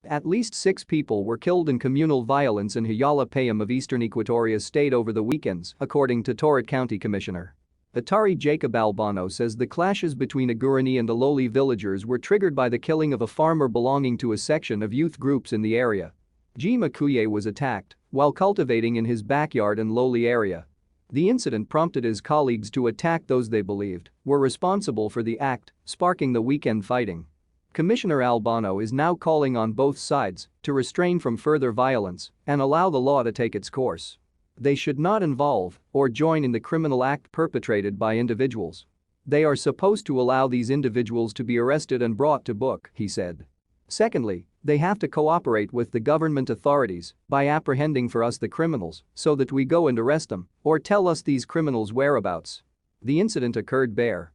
At least 6 people were killed in communal violence in Hyala Payam of eastern Equatoria State over the weekends, according to Torit County Commissioner. Atari Jacob Albano says the clashes between Agurani and Aloli villagers were triggered by the killing of a farmer belonging to a section of youth groups in the area. G. Makuye was attacked while cultivating in his backyard in Loli area. The incident prompted his colleagues to attack those they believed were responsible for the act, sparking the weekend fighting. Commissioner Albano is now calling on both sides to restrain from further violence and allow the law to take its course. They should not involve or join in the criminal act perpetrated by individuals. They are supposed to allow these individuals to be arrested and brought to book, he said. Secondly, they have to cooperate with the government authorities by apprehending for us the criminals so that we go and arrest them or tell us these criminals' whereabouts. The incident occurred bare